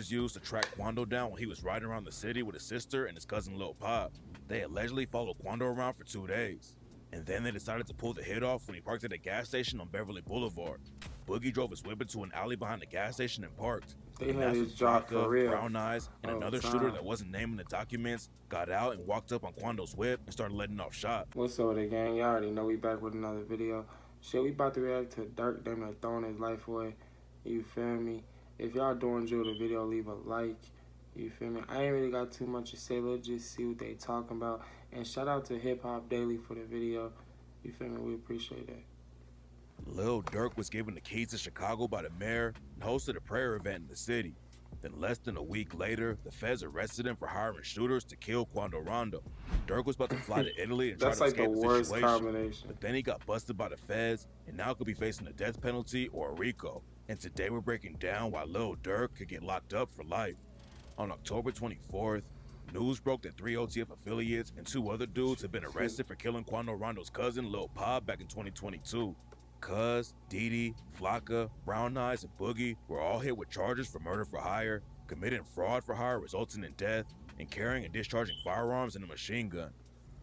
used to track Quando down when he was riding around the city with his sister and his cousin Lil Pop. They allegedly followed Quando around for 2 days, and then they decided to pull the hit off when he parked at a gas station on Beverly Boulevard. Boogie drove his whip into an alley behind the gas station and parked. They And had that's when his job for Flocka, real Brown Eyes, and all the another shooter time. that wasn't named in the documents got out and walked up on Quando's whip and started letting off shots. What's up with it, gang? Y'all already know we back with another video. Shit, we about to react to Durk damn near throwing his life away. You feel me? If y'all do enjoy the video, leave a like. You feel me? I ain't really got too much to say. Let's just see what they talking about. And shout out to Hip Hop Daily for the video. You feel me? We appreciate that. Lil Durk was given the keys to Chicago by the mayor and hosted a prayer event in the city. Then less than a week later, the feds arrested him for hiring shooters to kill Quando Rondo. Durk was about to fly to Italy and try That's to like the escape the worst situation, combination. but then he got busted by the feds and now could be facing a death penalty or a RICO. And today we're breaking down why Lil Durk could get locked up for life. On October 24th, news broke that 3 OTF affiliates and 2 other dudes had been arrested for killing Quando Rondo's cousin Lil Pop back in 2022. Cuz, Didi, Flocka, Brown Eyes, and Boogie were all hit with charges for murder for hire, committing fraud for hire resulting in death, and carrying and discharging firearms and a machine gun.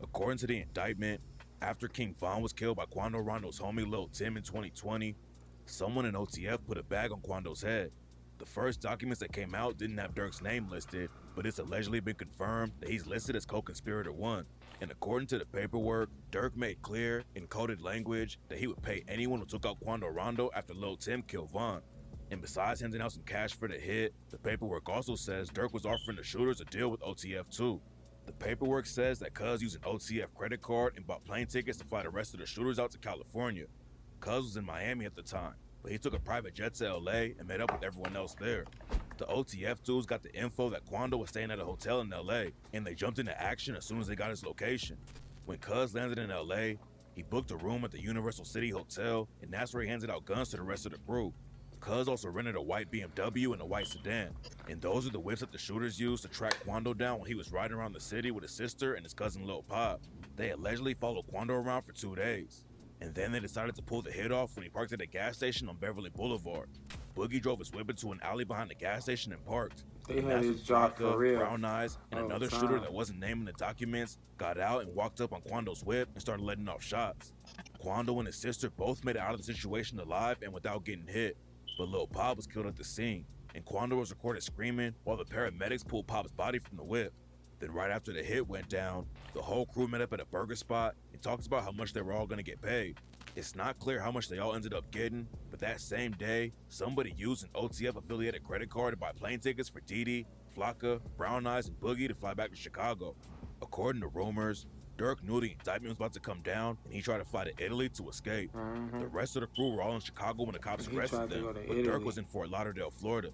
According to the indictment, after King Von was killed by Quando Rondo's homie Lil Tim in 2020, someone in OTF put a bag on Quando's head. The first documents that came out didn't have Durk's name listed, but it's allegedly been confirmed that he's listed as co-conspirator 1. And according to the paperwork, Durk made clear in coded language that he would pay anyone who took out Quando Rondo after Lil Tim killed Von. And besides handing out some cash for the hit, the paperwork also says Durk was offering the shooters a deal with OTF too. The paperwork says that Cuz used an OTF credit card and bought plane tickets to fly the rest of the shooters out to California. Cuz was in Miami at the time, but he took a private jet to LA and met up with everyone else there. The OTF dudes got the info that Quando was staying at a hotel in LA, and they jumped into action as soon as they got his location. When Cuz landed in LA, he booked a room at the Universal City Hotel, and that's where he handed out guns to the rest of the crew. Cuz also rented a white BMW and a white sedan, and those are the whips that the shooters used to track Quando down when he was riding around the city with his sister and his cousin Lil Pop. They allegedly followed Quando around for 2 days, and then they decided to pull the hit off when he parked at a gas station on Beverly Boulevard. Boogie drove his whip into an alley behind the gas station and parked. They And had that's his when job for Flocka, real Brown Eyes, and all the another time. shooter that wasn't named in the documents got out and walked up on Quando's whip and started letting off shots. Quando and his sister both made it out of the situation alive and without getting hit, but Lil Pop was killed at the scene, and Quando was recorded screaming while the paramedics pulled Pop's body from the whip. Then right after the hit went down, the whole crew met up at a burger spot and talked about how much they were all going to get paid. It's not clear how much they all ended up getting, but that same day, somebody used an OTF affiliated credit card to buy plane tickets for Didi, Flocka, Brown Eyes, and Boogie to fly back to Chicago. According to rumors, Durk knew the indictment was about to come down and he tried to fly to Italy to escape. The rest of the crew were all in Chicago when the cops He arrested tried to them, go to but Durk Italy. was in Fort Lauderdale, Florida.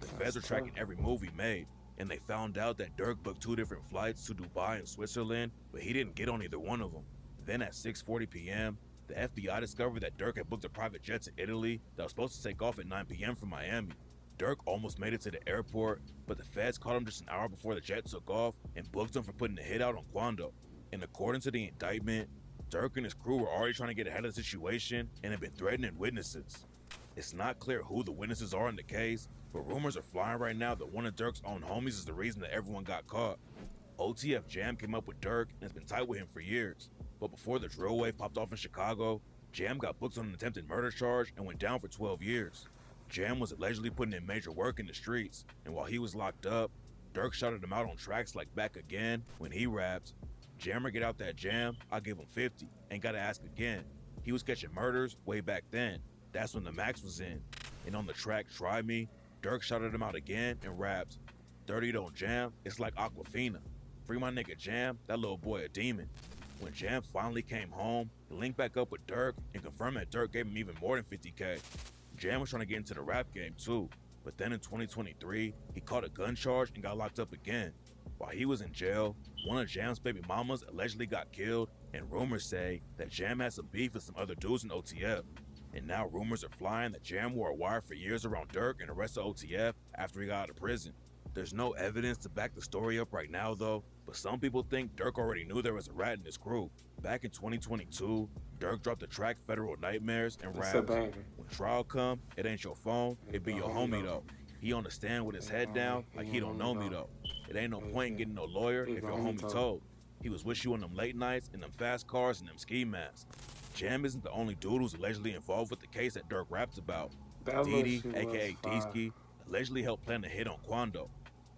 The feds were tracking every move he made, and they found out that Durk booked 2 different flights to Dubai and Switzerland, but he didn't get on either one of them. Then at 6:40 p.m., the FBI discovered that Durk had booked a private jet to Italy that was supposed to take off at 9 p.m. from Miami. Durk almost made it to the airport, but the feds caught him just an hour before the jet took off and booked him for putting the hit out on Quando. And according to the indictment, Durk and his crew were already trying to get ahead of the situation and had been threatening witnesses. It's not clear who the witnesses are in the case, but rumors are flying right now that one of Durk's own homies is the reason that everyone got caught. OTF Jam came up with Durk and has been tight with him for years, but before the drill wave popped off in Chicago, Jam got booked on an attempted murder charge and went down for 12 years. Jam was allegedly putting in major work in the streets, and while he was locked up, Durk shouted him out on tracks like Back Again when he rapped, "Jammer get out that jam, I give him 50, ain't gotta ask again." He was catching murders way back then, that's when the max was in. And on the track Try Me, Durk shouted him out again and rapped, "30 don't jam, it's like Aquafina. Free my nigga Jam, that little boy a demon." When Jam finally came home, he linked back up with Durk and confirmed that Durk gave him even more than 50K. Jam was trying to get into the rap game too, but then in 2023, he caught a gun charge and got locked up again. While he was in jail, one of Jam's baby mamas allegedly got killed, and rumors say that Jam had some beef with some other dudes in OTF. And now rumors are flying that Jam wore a wire for years around Durk and the rest of OTF after he got out of prison. There's no evidence to back the story up right now though, but some people think Durk already knew there was a rat in his crew. Back in 2022, Durk dropped the track Federal Nightmares and It's a rapped, banger. "When trial come, it ain't your phone, it be your homie though." He on the stand with his head down like he don't know me though. It ain't no point in getting no lawyer if your homie told. He was with you on them late nights in them fast cars and them ski masks. Jam isn't the only dude who's allegedly involved with the case that Durk raps about. Didi, aka Deesky, allegedly helped plan a hit on Quando.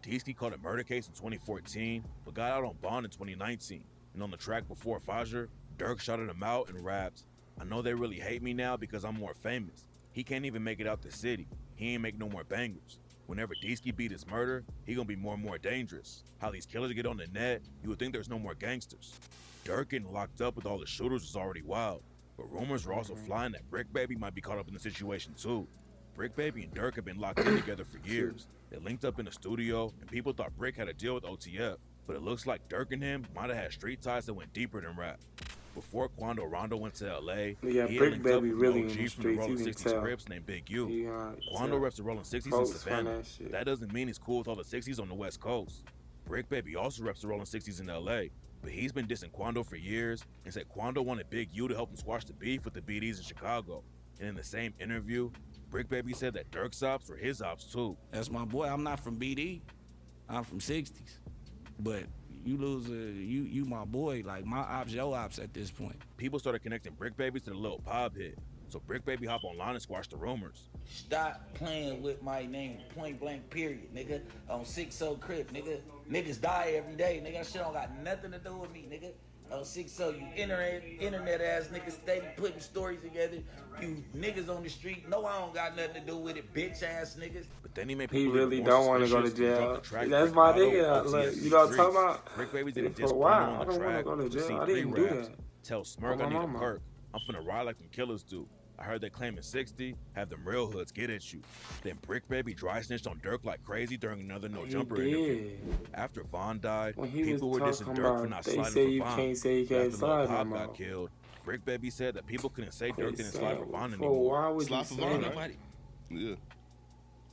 Deesky caught a murder case in 2014, but got out on bond in 2019. And on the track before Fajr, Durk shouted him out and raps, "I know they really hate me now because I'm more famous. He can't even make it out the city. He ain't make no more bangers. Whenever Deesky beat his murder, he gonna be more and more dangerous. How these killers get on the net, you would think there's no more gangsters." Durk getting locked up with all the shooters was already wild, but rumors were also flying that Brick Baby might be caught up in the situation too. Brick Baby and Durk have been locked in together for years. They linked up in the studio, and people thought Brick had a deal with OTF, but it looks like Durk and him might have had street ties that went deeper than rap. Before Quando Rondo went to LA, he had linked up with an OG from the Rolling 60s Crips named Big U. Quando reps the Rolling 60s in Savannah, but that doesn't mean he's cool with all the 60s on the West Coast. Brick Baby also reps the Rolling 60s in LA, but he's been dissing Quando for years and said Quando wanted Big U to help him squash the beef with the BDs in Chicago. And in the same interview, Brick Baby said that Durk's ops were his ops too. That's my boy. I'm not from BD. I'm from 60s. But you lose you my boy. Like, my ops, your ops at this point. People started connecting Brick Baby to the Lil Pop hit, so Brick Baby hop online and squashed the rumors. Stop playing with my name, point blank, period, nigga. On 6-0 Crip, nigga. Niggas die every day, nigga. That shit don't got nothing to do with me, nigga. On 6-0, you internet ass niggas steady putting stories together. You niggas on the street, no, I don't got nothing to do with it, bitch ass niggas. But then he made He people really don't want to go to jail. That's my nigga. Like, you know what I'm talking about? Brick Baby didn't For diss a Quando while, on I the don't want to track. go to jail. I C3 didn't do raps, that. Tell Smirk My I need a mama. perk. I'm finna ride like them killers do. I heard they claiming 60, have them real hoods get at you. Then Brick Baby dry snitched on Durk like crazy during another No Jumper interview. After Von died, When he people was were dissing talking Durk for about, not they sliding say for you Von. can't say you After can't Lil slide no Pop more. got killed, Brick Baby said that people couldn't say They Durk didn't slide for said, Von "For anymore. why would you Slide for say Von, that?" Nobody. Yeah.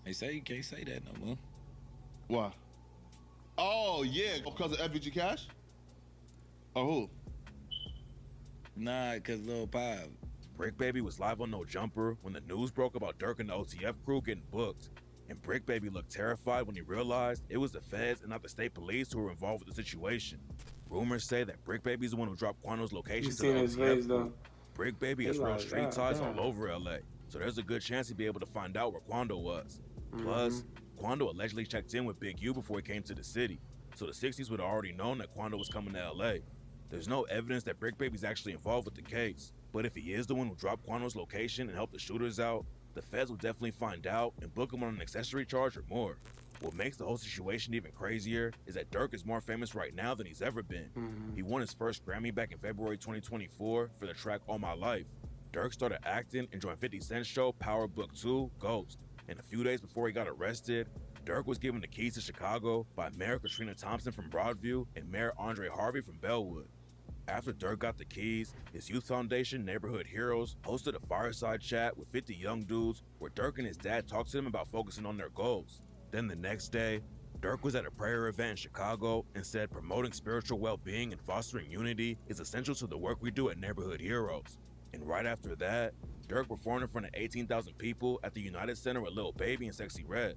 They say you can't say that no more. Why? Oh, yeah, because of FBG Cash? Or who? Nah, cause Lil Pop. Brick Baby was live on No Jumper when the news broke about Durk and the OTF crew getting booked. And Brick Baby looked terrified when he realized it was the feds and not the state police who were involved with the situation. Rumors say that Brick Baby's the one who dropped Quando's location You to the seen his OTF face crew. though. Brick Baby He has real like, street "God ties damn." all over LA, so there's a good chance he'd be able to find out where Quando was. Plus, Quando allegedly checked in with Big U before he came to the city, so the 60s would have already known that Quando was coming to LA. There's no evidence that Brick Baby's actually involved with the case, but if he is the one who dropped Quando's location and helped the shooters out, the feds will definitely find out and book him on an accessory charge or more. What makes the whole situation even crazier is that Durk is more famous right now than he's ever been. He won his first Grammy back in February 2024 for the track All My Life. Dirk started acting and joined 50 Cent's show Power Book 2, Ghost. And a few days before he got arrested, Durk was given the keys to Chicago by Mayor Katrina Thompson from Broadview and Mayor Andre Harvey from Bellwood. After Durk got the keys, his youth foundation, Neighborhood Heroes, hosted a fireside chat with 50 young dudes where Durk and his dad talked to them about focusing on their goals. Then the next day, Durk was at a prayer event in Chicago and said promoting spiritual well-being and fostering unity is essential to the work we do at Neighborhood Heroes. And right after that, Durk performed in front of 18,000 people at the United Center with Lil Baby and Sexy Red.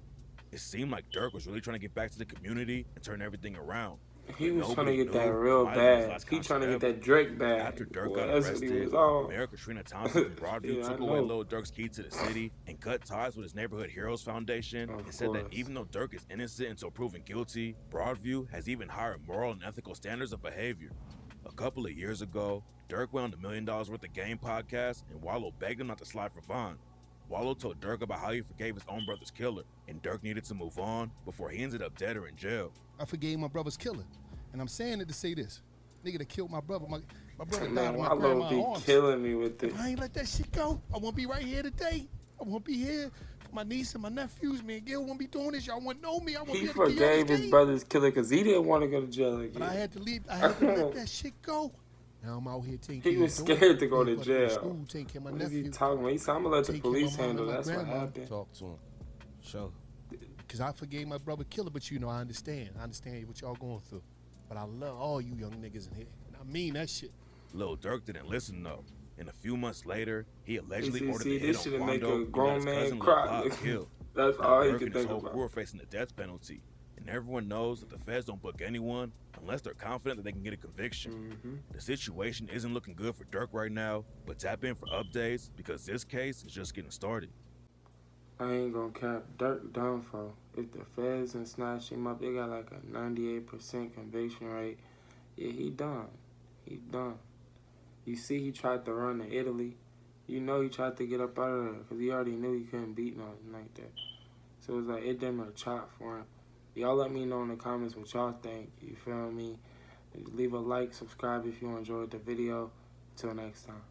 It seemed like Durk was really trying to get back to the community and turn everything around. He was trying to Nobody get that knew real it might have been his bad. last He trying to concert get ever. that Drake bag. After Durk Boy, got that's what he arrested, was on. Mayor Katrina Thompson from Broadview Yeah, took I away know. Lil Durk's key to the city and cut ties with his Neighborhood Heroes Foundation and said that even though Durk is innocent until proven guilty, Broadview has even higher moral and ethical standards of behavior. A couple of years ago, Durk went on the $1 Million Worth of Game podcast and Wallow begged him not to slide for Von. Wallow told Durk about how he forgave his own brother's killer, and Durk needed to move on before he ended up dead or in jail. I forgave my brother's killer. And I'm saying it to say this. Nigga that killed my brother. My brother died Man, in my Wallow grandma's be arms. killing me with this. If I ain't let that shit go, I won't be right here today. I won't be here for my niece and my nephews. Me and Gil won't be doing this. Y'all won't know me. I won't He be able to give y'all forgave this his game. brother's killer because he didn't want to go to jail But I again. had to leave. I had to let that shit go. Now I'm out here taking care He of was your daughter, scared to go to taking care of jail. school, taking care of my What is he nephew. talking about? He said, I'm going to let the taking care of police my mom handle and it. my That's what grandma. happened. Talk to him. Show. Because I forgave my brother killer, but you know, I understand. I understand what y'all going through. But I love all you young niggas in here. And I mean that shit. Lil Durk didn't listen though, and a few months later, he allegedly ordered See, the this hit should've on make Quando a and got grown his man cousin Lil cry. Pop killed. That's Now all he Durk could and his think whole about. crew are facing the death penalty, and everyone knows that the feds don't book anyone unless they're confident that they can get a conviction. The situation isn't looking good for Durk right now, but tap in for updates because this case is just getting started. I ain't gonna cap. Durk done for. If the feds and snatch him up, they got like a 98% conviction rate. Yeah, he done. He done. You see, he tried to run to Italy. You know he tried to get up out of there because he already knew he couldn't beat nothing like that. So it was like, it didn't chop for him. Y'all let me know in the comments what y'all think. You feel me? Leave a like, subscribe if you enjoyed the video. Till next time.